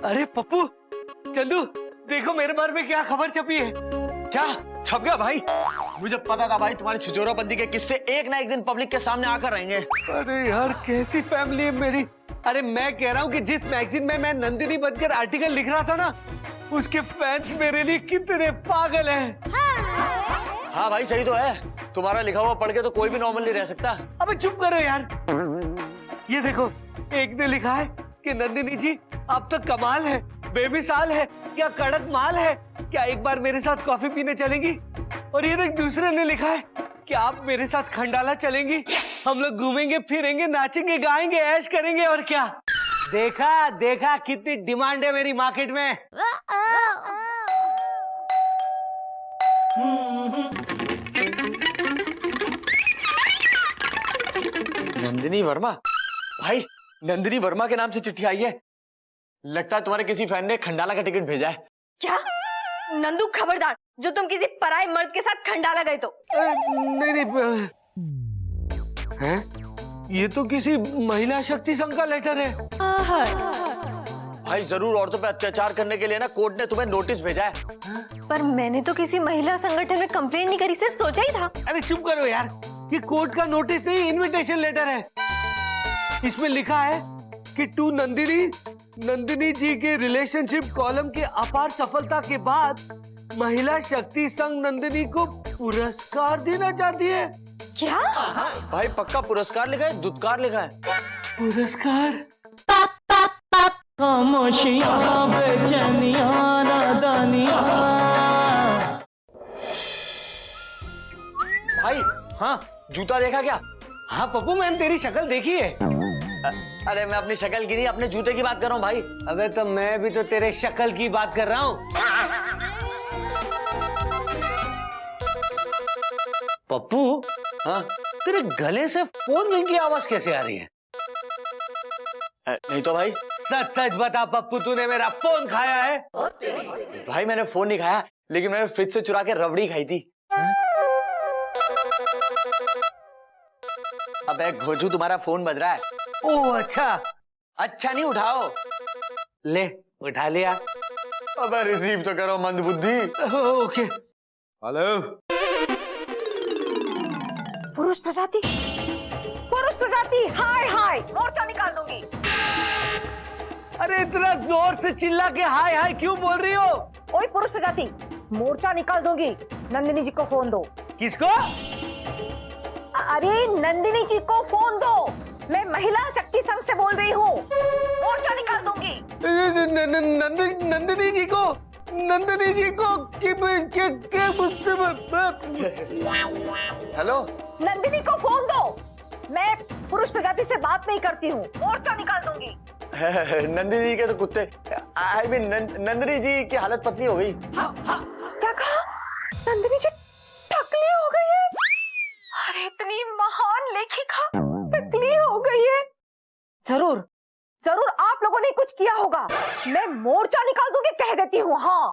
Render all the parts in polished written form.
अरे पप्पू, चंदू, देखो मेरे बारे में क्या खबर छपी है। क्या छप गया भाई? मुझे पता था भाई तुम्हारी छिजोराबंदी के किस्से एक ना एक दिन पब्लिक के सामने आकर रहेंगे। अरे यार कैसी फैमिली है मेरी। अरे मैं कह रहा हूँ कि जिस मैगजीन में मैं नंदिनी बनकर आर्टिकल लिख रहा था ना, उसके फैंस मेरे लिए कितने पागल हैं। हाँ भाई सही तो है, तुम्हारा लिखा हुआ पढ़ के तो कोई भी नॉर्मल नहीं रह सकता। अबे चुप करो यार। ये देखो, एक ने लिखा है कि नंदिनी जी आप तो कमाल है, बेमिसाल है, क्या कड़क माल है, क्या एक बार मेरे साथ कॉफी पीने चलेंगी। और ये देख दूसरे ने लिखा है कि आप मेरे साथ खंडाला चलेंगी, हम लोग घूमेंगे फिरेंगे नाचेंगे गाएंगे ऐश करेंगे। और क्या देखा देखा कितनी डिमांड है मेरी मार्केट में। नंदिनी वर्मा? भाई नंदिनी वर्मा के नाम से चिट्ठी आई है। लगता है तुम्हारे किसी फैन ने खंडाला का टिकट भेजा है। क्या? नंदू खबरदार, जो तुम किसी पराये मर्द के साथ खंडाला गए तो। नहीं हैं? ये तो किसी महिला शक्ति संघ का लेटर है। भाई जरूर औरतों पे अत्याचार करने के लिए ना कोर्ट ने तुम्हें नोटिस भेजा है। पर मैंने तो किसी महिला संगठन में कंप्लेन नहीं करी, सिर्फ सोचा ही था। अरे चुप करो यार, ये कोर्ट का नोटिस नहीं, इनविटेशन लेटर है। इसमें लिखा है कि टू नंदिनी जी के रिलेशनशिप कॉलम की अपार सफलता के बाद महिला शक्ति संघ नंदिनी को पुरस्कार देना चाहती है। क्या? भाई पक्का पुरस्कार लिखा है, दुत्कार लिखा है। पुरस्कार? खामोशियां बेचैनियां नादानियां। भाई हाँ जूता देखा क्या? हाँ पप्पू, मैंने तेरी शक्ल देखी है। अरे मैं अपनी शक्ल की नहीं, अपने जूते की बात कर रहा हूँ भाई। अबे तो मैं भी तो तेरे शक्ल की बात कर रहा हूँ। पप्पू, हाँ तेरे गले से फोन रिंग की आवाज कैसे आ रही है? नहीं तो भाई। सच सच बता पप्पू, तूने मेरा फोन खाया है? भाई मैंने फोन नहीं खाया, लेकिन मैंने फ्रिज से चुरा के रबड़ी खाई थी। अबे घोचू, तुम्हारा फोन बज रहा है। ओह अच्छा। अच्छा नहीं, उठाओ। ले उठा लिया। अबे रिसीव तो करो मंदबुद्धि। ओके। हेलो। पुरुष प्रजाति, हाय हाय, मोर्चा निकाल दूंगी। अरे इतना जोर से चिल्ला के हाय हाय क्यों बोल रही हो? ओए पुरुष प्रजाति, मोर्चा निकाल दूंगी। नंदिनी जी को फोन दो। किसको? अरे नंदिनी जी को फोन दो, मैं महिला शक्ति संघ से बोल रही हूँ। मोर्चा निकाल दूंगी। नंदिनी जी को हेलो, नंदिनी को फोन दो, मैं पुरुष प्रजाति से बात नहीं करती हूँ। मोर्चा निकाल दूंगी। नंदिनी जी के तो कुत्ते, आई मीन नंदिनी जी की हालत पतली हो गई। क्या कहा? नंदिनी जी टकली हो गई है? अरे इतनी महान लेखिका टकली हो गई है। जरूर जरूर आप लोगों ने कुछ किया होगा। मैं मोर्चा निकाल दूंगी, कह देती हूँ। हाँ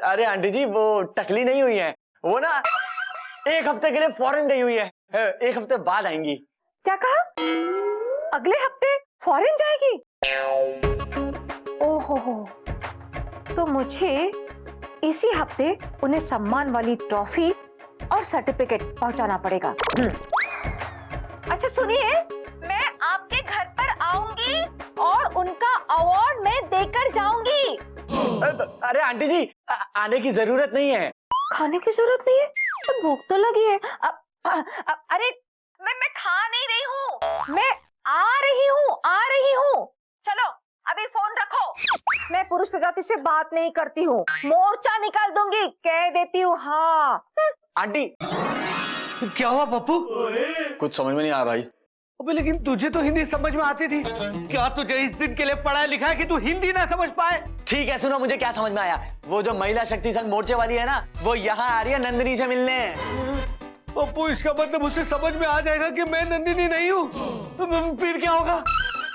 अरे आंटी जी, वो टकली नहीं हुई है, वो ना एक हफ्ते के लिए फॉरेन गई हुई है, एक हफ्ते बाद आएंगी। क्या कहा? अगले हफ्ते फॉरेन जाएगी? ओहो, तो मुझे इसी हफ्ते उन्हें सम्मान वाली ट्रॉफी और सर्टिफिकेट पहुंचाना पड़ेगा। अच्छा सुनिए, मैं आपके घर पर आऊंगी और उनका अवार्ड मैं देकर जाऊंगी। अरे आंटी जी, आने की जरूरत नहीं है। खाने की जरूरत नहीं है? तो भूख तो लगी है। अरे मैं खा नहीं रही हूँ, मैं आ रही हूँ। चलो अभी फोन रखो। मैं पुरुष प्रजाति से बात नहीं करती हूँ, मोर्चा निकाल दूंगी, कह देती हूँ। हाँ आंटी, क्या हुआ पप्पू? कुछ समझ में नहीं आया भाई। अबे लेकिन तुझे तो हिंदी समझ में आती थी, क्या तुझे इस दिन के लिए पढ़ा लिखा है कि तू हिंदी ना समझ पाए? ठीक है सुनो, मुझे क्या समझ में आया, वो जो महिला शक्ति संघ मोर्चे वाली है ना, वो यहाँ आ रही है नंदिनी से मिलने। पप्पू इसका मतलब उसे समझ में आ जाएगा कि मैं नंदिनी नहीं हूँ, तो फिर क्या होगा?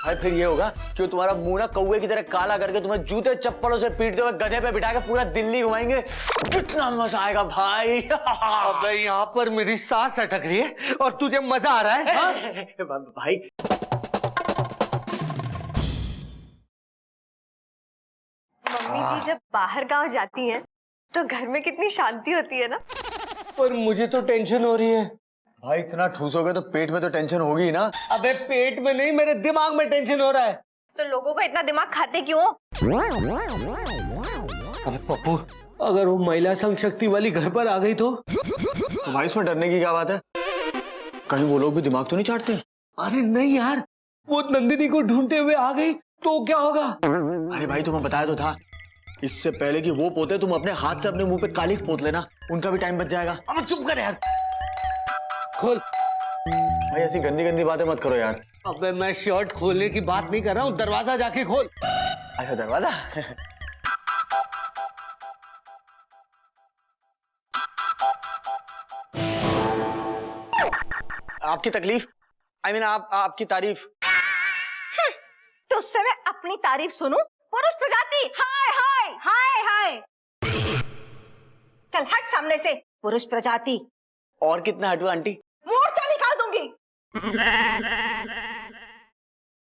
भाई फिर ये होगा कि वो तुम्हारा मुंह ना कौवे की तरह काला करके तुम्हें जूते चप्पलों से पीटते हुए गधे पे बिठा के पूरा दिल्ली घुमाएंगे। कितना मजा आएगा भाई। अबे यहाँ पर मेरी सांस अटक रही है और तुझे मजा आ रहा है? हाँ? भाई मम्मी जी जब बाहर गांव जाती हैं तो घर में कितनी शांति होती है ना। पर मुझे तो टेंशन हो रही है। भाई इतना ठूसोगे तो पेट में तो टेंशन होगी ही ना। अबे पेट में नहीं, मेरे दिमाग में टेंशन हो रहा है। तो लोगों का इतना दिमाग खाते क्यों? अबे पप्पू, अगर वो महिला संग शक्ति वाली घर पर आ गई तो भाई इसमें डरने की क्या बात है? कहीं वो लोग भी दिमाग तो नहीं चाटते? अरे नहीं यार, वो नंदिनी को ढूंढते हुए आ गई तो क्या होगा? अरे भाई तुम्हें बताया तो था, इससे पहले कि वो पोते तुम अपने हाथ से अपने मुंह पे कालिख पोत लेना, उनका भी टाइम बच जाएगा। अब चुप कर यार। खोल। भाई ऐसी गंदी गंदी बातें मत करो यार। अबे मैं शर्ट खोलने की बात नहीं कर रहा हूँ, दरवाजा जाके खोल। अच्छा दरवाजा। आपकी तकलीफ, आई मीन आपकी तारीफ। तो उससे मैं अपनी तारीफ सुनूं? पुरुष प्रजाति, हाय हाय हाय हाय। चल हट सामने से, पुरुष प्रजाति। और कितना हटू आंटी? मोर्चा निकाल दूंगी।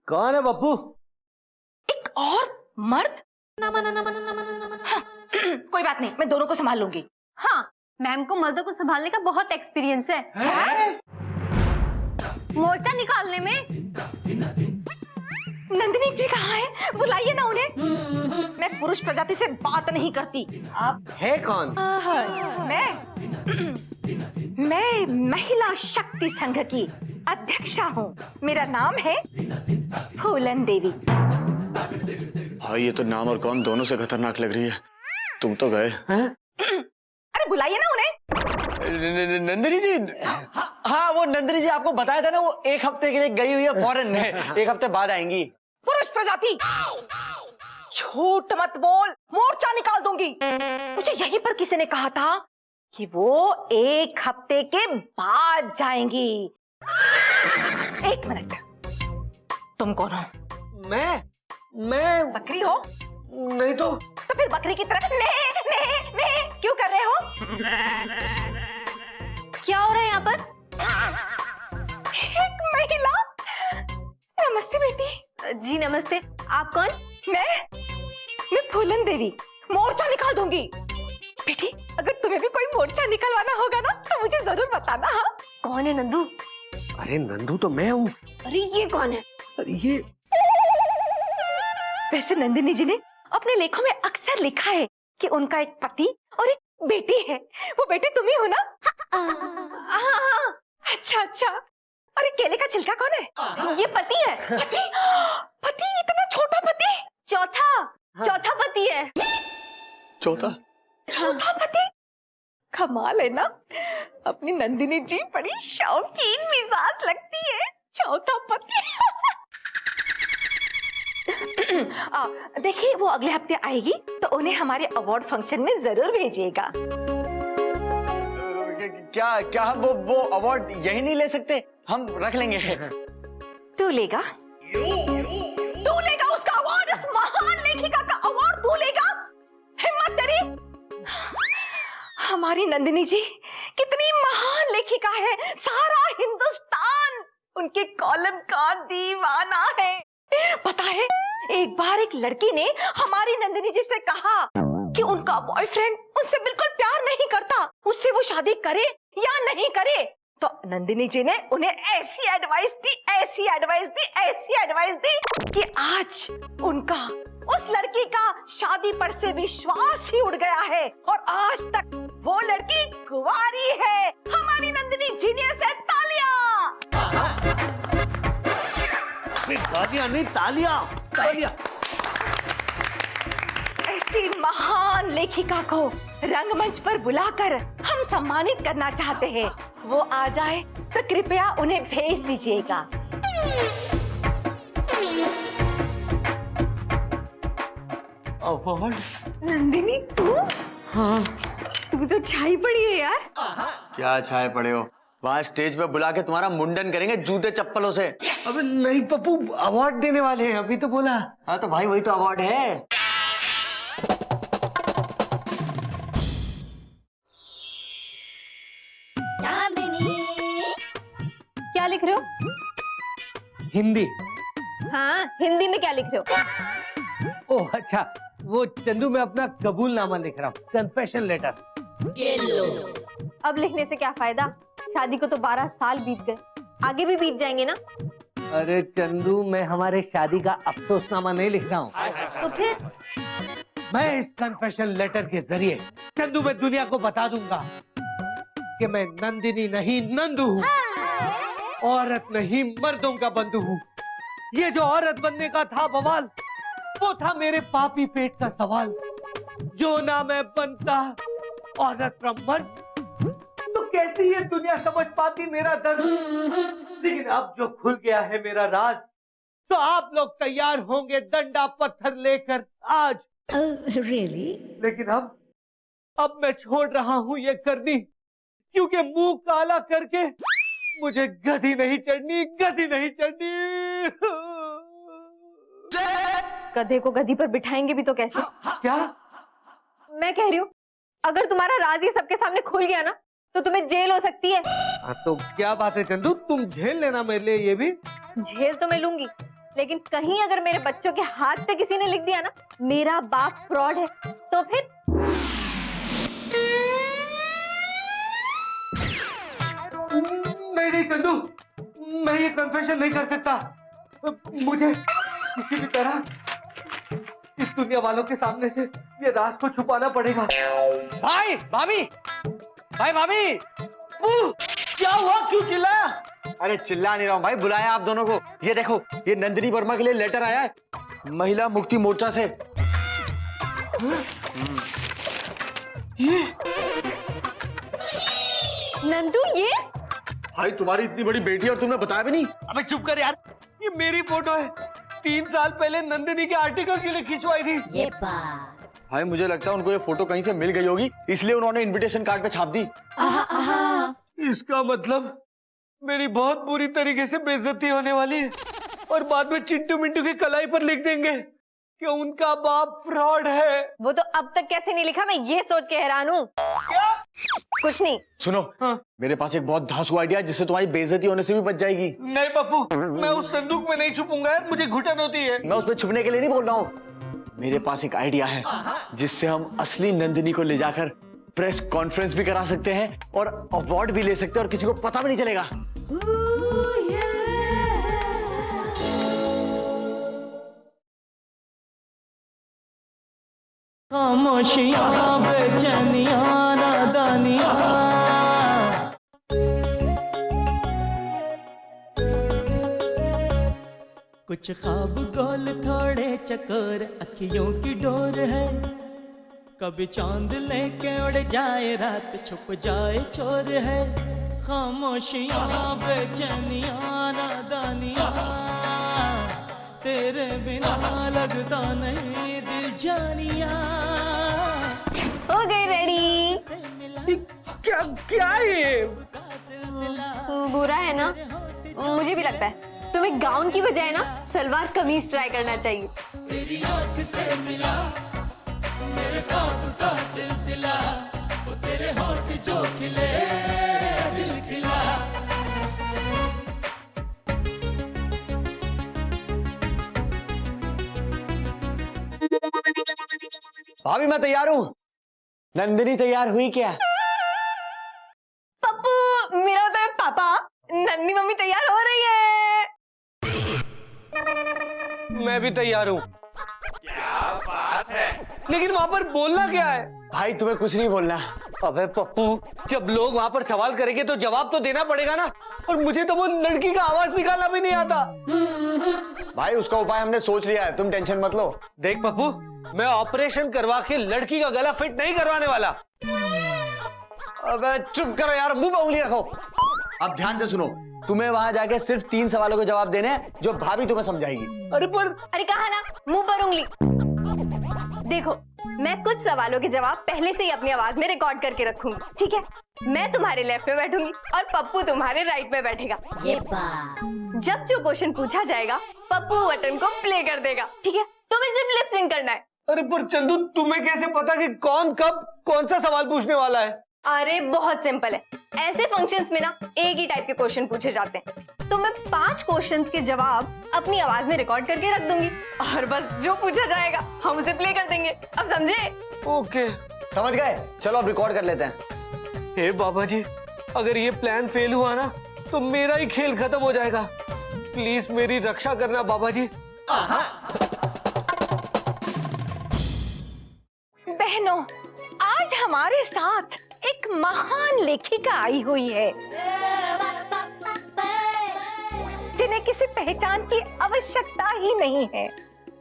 कौन है पप्पू? एक और मर्द? हाँ, कोई बात नहीं, मैं दोनों को संभाल लूंगी। हाँ, मैम को मर्दों को संभालने का बहुत एक्सपीरियंस है। मोर्चा निकालने में। नंदिनी जी कहाँ है? बुलाइए ना उन्हें। मैं पुरुष प्रजाति से बात नहीं करती। आप है कौन? मैं महिला शक्ति संघ की अध्यक्षा हूँ। मेरा नाम है फूलन देवी। भाई ये तो नाम और कौन दोनों से खतरनाक लग रही है। तुम तो गए। अरे बुलाइए ना उन्हें। नंदिनी जी, हाँ वो नंदिनी जी आपको बताया था ना, वो एक हफ्ते के लिए गई हुई है फॉरेन में, एक हफ्ते बाद आएंगी। पुरुष प्रजाति, झूठ मत बोल, मोर्चा निकाल दूंगी। मुझे यहीं पर किसी ने कहा था कि वो एक हफ्ते के बाद जाएंगी। एक मिनट, तुम कौन हो? मैं बकरी हो? नहीं तो फिर बकरी की तरह ने क्यों कर रहे हो? क्या हो रहा है यहाँ पर? एक महिला। नमस्ते बेटी। जी नमस्ते, आप कौन? मैं फूलन देवी। मोर्चा निकाल दूंगी। बेटी, अगर तुम्हें भी कोई मोर्चा निकलवाना होगा ना तो मुझे जरूर बताना। हाँ, कौन है नंदू? अरे नंदू तो मैं हूँ। अरे ये कौन है? अरे ये वैसे नंदिनी जी ने अपने लेखों में अक्सर लिखा है कि उनका एक पति और एक बेटी है। वो बेटी तुम ही हो ना? हाँ। अच्छा अच्छा। अरे केले का छिलका कौन है? ये पति है। पति? पति? इतना छोटा पति? चौथा पति है। चौथा? चौथा पति? कमाल है ना, अपनी नंदिनी जी बड़ी शौकीन मिजाज लगती है। चौथा पति। देखिए वो अगले हफ्ते आएगी तो उन्हें हमारे अवार्ड फंक्शन में जरूर भेजिएगा। क्या वो अवार्ड यही नहीं ले सकते? हम रख लेंगे। तू लेगा? तू लेगा उसका अवार्ड? इस महान लेखिका का अवार्ड तू लेगा? हिम्मत तेरी? हमारी नंदिनी जी कितनी महान लेखिका है, सारा हिंदुस्तान उनके कॉलम का दीवाना है। पता है, एक बार एक लड़की ने हमारी नंदिनी जी से कहा कि उनका बॉयफ्रेंड उनसे बिल्कुल प्यार नहीं करता, उससे वो शादी करे या नहीं करे। तो नंदिनी जी ने उन्हें ऐसी एडवाइस दी कि आज उनका उस लड़की का शादी पर से विश्वास ही उड़ गया है और आज तक वो लड़की कुंवारी है। हमारी नंदिनी जीनियस है। तालियां! तालियां नहीं, तालियां। ऐसी महान लेखिका को रंगमंच पर बुलाकर हम सम्मानित करना चाहते हैं। वो आ जाए तो कृपया उन्हें भेज दीजिएगा। अवार्ड? नंदिनी तू? हाँ। तू तो छाई पड़ी है यार। क्या छाए पड़े हो? वहां स्टेज पे बुला के तुम्हारा मुंडन करेंगे जूते चप्पलों से। अबे नहीं पप्पू, अवार्ड देने वाले हैं, अभी तो बोला। हाँ तो भाई वही तो अवार्ड है। क्या लिख रहे हो? हिंदी। हाँ, हिंदी में क्या लिख रहे हो? ओह अच्छा, वो चंदू मैं अपना कबूलनामा लिख रहा हूँ, कन्फेशन लेटर। अब लिखने से क्या फायदा, शादी को तो 12 साल बीत गए, आगे भी बीत जाएंगे ना। अरे चंदू मैं हमारे शादी का अफसोसनामा नहीं लिख रहा हूँ, तो फिर मैं इस कन्फेशन लेटर के जरिए चंदू मैं दुनिया को बता दूंगा कि मैं नंदिनी नहीं नंदू हूँ, औरत नहीं मर्दों का बंधु हूँ। ये जो औरत बनने का था बवाल, वो था मेरे पापी पेट का सवाल। जो ना मैं बनता औरत from मर्द, तो कैसी ये दुनिया समझ पाती मेरा दर्द। लेकिन अब जो खुल गया है मेरा राज, तो आप लोग तैयार होंगे डंडा पत्थर लेकर आज। really? लेकिन अब मैं छोड़ रहा हूं ये करनी, क्योंकि मुंह काला करके मुझे गधी नहीं चढ़नी, गधी नहीं चढ़नी। गधे को गधी पर बिठाएंगे भी तो कैसे? क्या? मैं कह रही हूँ, अगर तुम्हारा राज ये सबके सामने खुल गया ना, तो तुम्हें जेल हो सकती है। तो क्या बात है चंदू, तुम झेल लेना मेरे लिए ये भी। जेल तो मैं लूंगी, लेकिन कहीं अगर मेरे बच्चों के हाथ पे किसी ने लिख दिया ना मेरा बाप फ्रॉड है, तो फिर नहीं चंदू, मैं ये कन्फेशन नहीं कर सकता। मुझे किसी भी तरह इस दुनिया वालों के सामने से ये राज को छुपाना पड़ेगा। भाई भाभी, भाई भाभी, क्या हुआ, क्यों चिल्लाया? अरे चिल्ला नहीं रहा हूँ भाई, बुलाया आप दोनों को। ये देखो, ये नंदिनी वर्मा के लिए लेटर आया है महिला मुक्ति मोर्चा से। नंदू ये भाई तुम्हारी इतनी बड़ी बेटी और तुमने बताया भी नहीं। अबे चुप कर यार, ये मेरी फोटो है। 3 साल पहले नंदिनी के आर्टिकल के लिए खिंचवाई थी। ये बात। भाई मुझे लगता है उनको ये फोटो कहीं से मिल गई होगी, इसलिए उन्होंने इनविटेशन कार्ड पे छाप दी। इसका मतलब मेरी बहुत बुरी तरीके से बेइज्जती होने वाली है, और बाद में चिंटू मिंटू की कलाई पर लिख देंगे कि उनका बाप फ्रॉड है। वो तो अब तक कैसे नहीं लिखा, मैं ये सोच के हैरान हूँ। क्या? कुछ नहीं। सुनो, मेरे पास एक बहुत धांसू आइडिया है जिससे तुम्हारी बेइज्जती होने से भी बच जाएगी। नहीं पप्पू, मैं उस संदूक में नहीं छुपूंगा यार, मुझे घुटन होती है। मैं उसमें छुपने के लिए नहीं बोल रहा हूँ, मेरे पास एक आइडिया है जिससे हम असली नंदिनी को ले जाकर प्रेस कॉन्फ्रेंस भी करा सकते हैं और अवार्ड भी ले सकते हैं और किसी को पता भी नहीं चलेगा। खामोशियां बेचैनियां नादानियां, कुछ ख्वाब गोल थोड़े चकोर अखियों की डोर है, कभी चांद लेके उड़ जाए रात छुप जाए चोर है। खामोशियां बेचैनियां नादानियां, तेरे बिना लगता नहीं दिल जानिया। हो गई रेडी। क्या ये? बुरा है ना, मुझे भी लगता है तुम्हें गाउन की बजाय ना सलवार कमीज ट्राई करना चाहिए। तेरी आंख से मिला मेरे ख्वाब का सिलसिला, वो तेरे होंठ जो खिले दिल खिला। भाभी मैं तैयार हूँ, नंदिनी तैयार हुई क्या? पप्पू मेरा होता है पापा, नन्नी मम्मी तैयार हो रही है। मैं भी तैयार हूँ। क्या बात है? लेकिन वहाँ पर बोलना क्या है? भाई तुम्हें कुछ नहीं बोलना। अबे पप्पू, जब लोग वहाँ पर सवाल करेंगे तो जवाब तो देना पड़ेगा ना, और मुझे तो वो लड़की का आवाज निकालना भी नहीं आता। भाई उसका उपाय हमने सोच लिया है, तुम टेंशन मत लो। देख पप्पू, मैं ऑपरेशन करवा के लड़की का गला फिट नहीं करवाने वाला। अबे चुप करो यार, मुंह पे उंगली रखो। अब ध्यान से सुनो, तुम्हें वहां जाके सिर्फ 3 सवालों के जवाब देने हैं जो भाभी तुम्हें समझाएगी। अरे कहा ना, मुंह पर उंगली। देखो, मैं कुछ सवालों के जवाब पहले से ही अपनी आवाज में रिकॉर्ड करके रखूंगी, ठीक है? मैं तुम्हारे लेफ्ट में बैठूंगी और पप्पू तुम्हारे राइट में बैठेगा। ये बात। जब जो क्वेश्चन पूछा जाएगा, पप्पू बटन को प्ले कर देगा, ठीक है? तुम्हें सिर्फ लिप सिंक करना है। अरे पर चंदू, तुम्हें कैसे पता कि कौन कब कौन सा सवाल पूछने वाला है? अरे बहुत सिंपल है, ऐसे फंक्शंस में ना एक ही टाइप के क्वेश्चन पूछे जाते हैं, तो मैं 5 क्वेश्चंस के जवाब अपनी आवाज में रिकॉर्ड करके रख दूंगी और बस जो पूछा जाएगा हम उसे प्ले कर देंगे। अब समझे? ओके। समझ गए? चलो अब रिकॉर्ड कर लेते हैं। हे बाबा जी, अगर ये प्लान फेल हुआ ना तो मेरा ही खेल खत्म हो जाएगा। प्लीज मेरी रक्षा करना बाबा जी। बहनों, आज हमारे साथ एक महान लेखिका आई हुई है जिन्हें किसी पहचान की आवश्यकता ही नहीं है।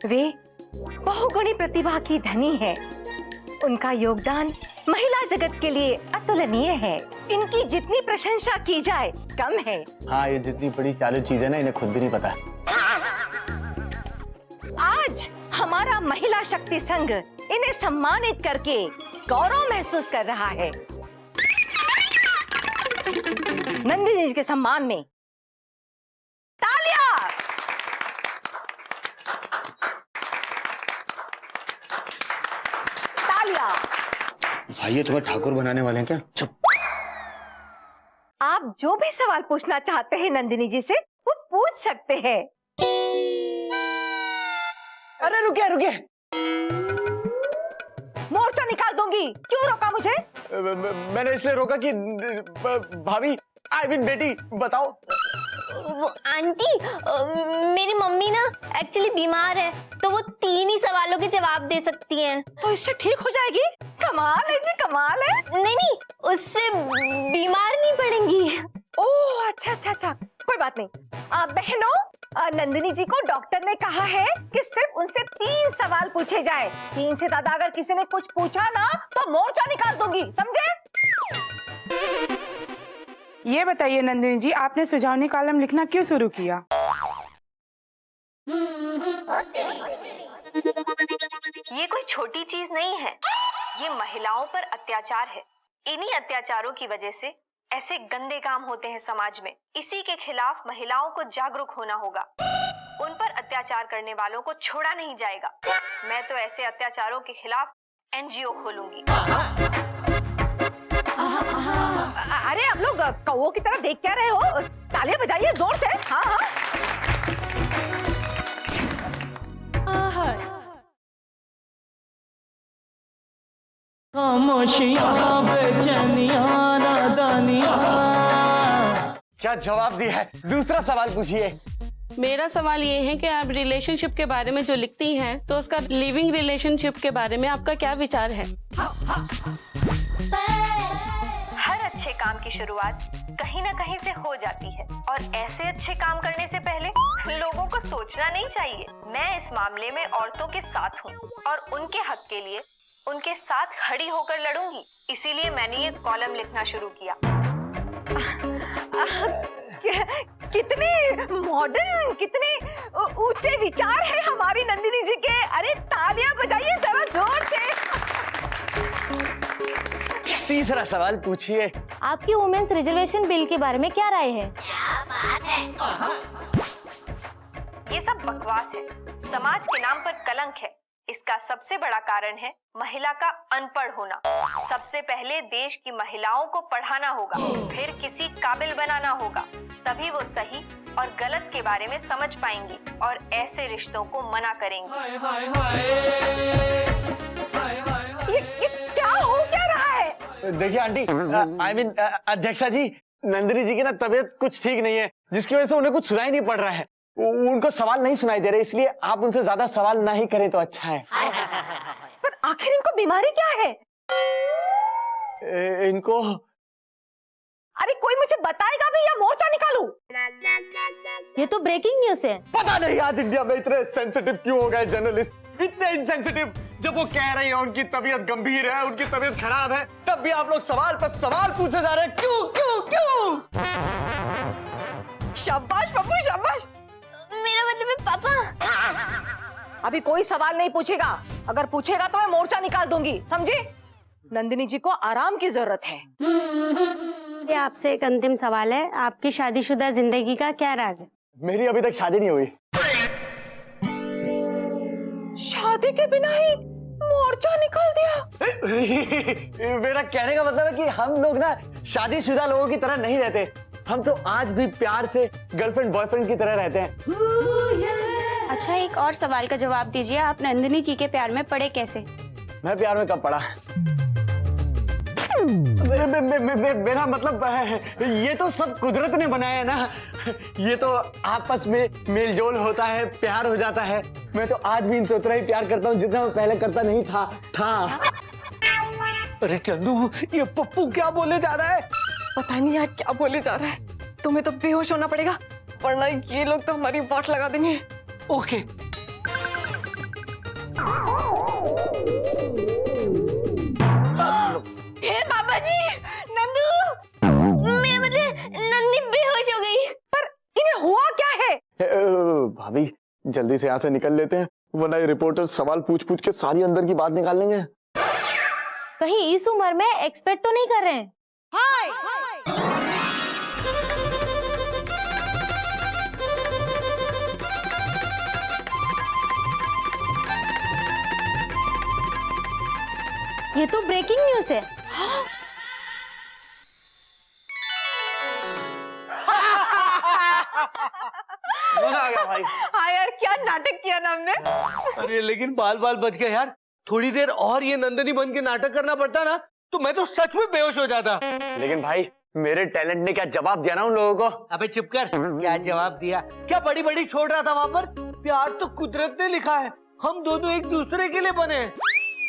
वे बहुगुणी प्रतिभा की धनी है। उनका योगदान महिला जगत के लिए अतुलनीय है। इनकी जितनी प्रशंसा की जाए कम है। हाँ, ये जितनी बड़ी चालू चीज है ना, इन्हें खुद भी नहीं पता। आज हमारा महिला शक्ति संघ इन्हें सम्मानित करके गौरव महसूस कर रहा है। नंदिनी जी के सम्मान में तालियां। तालियां। भाई ये तुम्हें ठाकुर बनाने वाले हैं क्या? चुप। आप जो भी सवाल पूछना चाहते हैं नंदिनी जी से वो पूछ सकते हैं। अरे रुकिए रुकिए, मोर्चा निकाल दूंगी। क्यों रोका मुझे? मैंने इसलिए रोका कि भाभी, आई मीन बेटी, बताओ। वो आंटी, मेरी मम्मी ना एक्चुअली बीमार है, तो वो 3 ही सवालों के जवाब दे सकती हैं। तो इससे ठीक हो जाएगी? कमाल है जी, कमाल है। नहीं नहीं, उससे बीमार नहीं पड़ेंगी। ओह अच्छा अच्छा अच्छा, कोई बात नहीं। बहनों, नंदिनी जी को डॉक्टर ने कहा है कि सिर्फ उनसे 3 सवाल पूछे जाए। 3 से ज्यादा अगर किसी ने कुछ पूछा ना तो मोर्चा निकाल दूंगी, समझे? ये बताइए नंदिनी जी, आपने सुझावनी कॉलम लिखना क्यों शुरू किया? ये कोई छोटी चीज नहीं है, ये महिलाओं पर अत्याचार है। इन्हीं अत्याचारों की वजह से ऐसे गंदे काम होते हैं समाज में। इसी के खिलाफ महिलाओं को जागरूक होना होगा। उन पर अत्याचार करने वालों को छोड़ा नहीं जाएगा। मैं तो ऐसे अत्याचारों के खिलाफ NGO खोलूंगी। अरे आप लोग कौओं की तरह देख क्या रहे हो? तालियां बजाइए जोर से। हाँ हाँ। खामोशियां, बेचैनियां, नादानियां। क्या जवाब दिया है? दूसरा सवाल पूछिए। मेरा सवाल ये है कि आप रिलेशनशिप के बारे में जो लिखती हैं, तो उसका लिविंग रिलेशनशिप के बारे में आपका क्या विचार है? हर अच्छे काम की शुरुआत कहीं ना कहीं से हो जाती है, और ऐसे अच्छे काम करने से पहले लोगों को सोचना नहीं चाहिए। मैं इस मामले में औरतों के साथ हूँ और उनके हक के लिए उनके साथ खड़ी होकर लड़ूंगी। इसीलिए मैंने ये कॉलम लिखना शुरू किया। कितने मॉडर्न, कितने ऊंचे विचार है हमारी नंदिनी जी के। अरे तालियां बजाइए जरा जोर से। तीसरा सवाल पूछिए। आपकी वुमेन्स रिजर्वेशन बिल के बारे में क्या राय है? ये सब बकवास है, समाज के नाम पर कलंक है। इसका सबसे बड़ा कारण है महिला का अनपढ़ होना। सबसे पहले देश की महिलाओं को पढ़ाना होगा, फिर किसी काबिल बनाना होगा, तभी वो सही और गलत के बारे में समझ पाएंगी और ऐसे रिश्तों को मना करेंगी। ये क्या हो क्या रहा है? देखिए आंटी, आई मीन अध्यक्षा जी, नंदिनी जी की ना तबीयत कुछ ठीक नहीं है, जिसकी वजह से उन्हें कुछ सुनाई नहीं पड़ रहा है। उनको सवाल नहीं सुनाई दे रहे, इसलिए आप उनसे ज्यादा सवाल ना ही करें तो अच्छा है। पर आखिर इनको बीमारी क्या है? इनको, अरे कोई मुझे बताएगा भी या मोर्चा निकालूं? ये तो ब्रेकिंग न्यूज है। पता नहीं आज इंडिया में इतने सेंसिटिव क्यों हो गए जर्नलिस्ट, इतने इनसेंसिटिव। जब वो कह रही है उनकी तबीयत गंभीर है, उनकी तबीयत खराब है, तब भी आप लोग सवाल पर सवाल पूछे जा रहे हैं। क्यों क्यों क्यों? शाबाश पप्पू शाबाश। मेरा मतलब है पापा। अभी कोई सवाल नहीं पूछेगा, अगर पूछेगा तो मैं मोर्चा निकाल दूंगी, समझे? नंदिनी जी को आराम की जरूरत है। ये आपसे एक अंतिम सवाल है, आपकी शादीशुदा जिंदगी का क्या राज है? मेरी अभी तक शादी नहीं हुई। शादी के बिना ही मोर्चा निकाल दिया। मेरा कहने का मतलब है कि हम लोग ना शादीशुदा लोगों की तरह नहीं रहते। हम तो आज भी प्यार से गर्लफ्रेंड बॉयफ्रेंड की तरह रहते हैं। अच्छा, एक और सवाल का जवाब दीजिए, आप नंदिनी जी के प्यार में पड़े कैसे? मैं प्यार में कब पड़ा? मेरा मतलब ये तो सब कुदरत ने बनाया है ना। ये तो आपस में मेलजोल होता है, प्यार हो जाता है। मैं तो आज भी इनसे उतना ही प्यार करता हूँ जितना मैं पहले करता नहीं था। अरे चंदू, ये पप्पू क्या बोले जा रहा है? पता नहीं यार क्या बोले जा रहा है। तुम्हें तो बेहोश होना पड़ेगा, वरना ये लोग तो हमारी वाट लगा देंगे। ओके। हे बाबा जी, नंदू, मेरा मतलब नंदी बेहोश हो गई। पर इन्हें हुआ क्या है? भाभी जल्दी से यहाँ से निकल लेते हैं, वरना ये रिपोर्टर सवाल पूछ पूछ के सारी अंदर की बात निकाल लेंगे। कहीं इस उम्र में एक्सपेक्ट तो नहीं कर रहे हैं? ये तो ब्रेकिंग न्यूज है। मजा आ गया भाई। हाँ यार, क्या नाटक किया ना हमने। अरे लेकिन बाल बाल बच गए यार। थोड़ी देर और ये नंदिनी बन के नाटक करना पड़ता ना, तो मैं तो सच में बेहोश हो जाता। लेकिन भाई मेरे टैलेंट ने क्या जवाब दिया ना उन लोगों को। अबे चुप कर, क्या जवाब दिया? क्या बड़ी बड़ी छोड़ रहा था वहाँ पर? प्यार तो कुदरत ने लिखा है, हम दोनों एक दूसरे के लिए बने।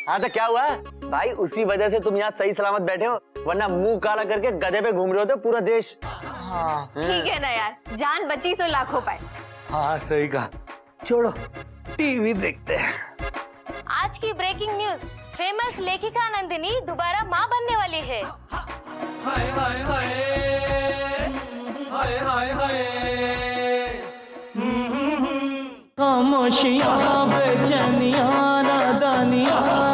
हाँ तो क्या हुआ भाई, उसी वजह से तुम यहाँ सही सलामत बैठे हो, वरना मुंह काला करके गधे पे घूम रहे होते पूरा देश। हाँ ठीक है ना यार, जान बची सो लाखों पाए। हाँ सही कहा। छोड़ो, टीवी देखते हैं। आज की ब्रेकिंग न्यूज, फेमस लेखिका नंदिनी दोबारा माँ बनने वाली है। हाय हाय हाय हाय हाय हाय। खामोशियाँ बेचैनियाँ नादानियाँ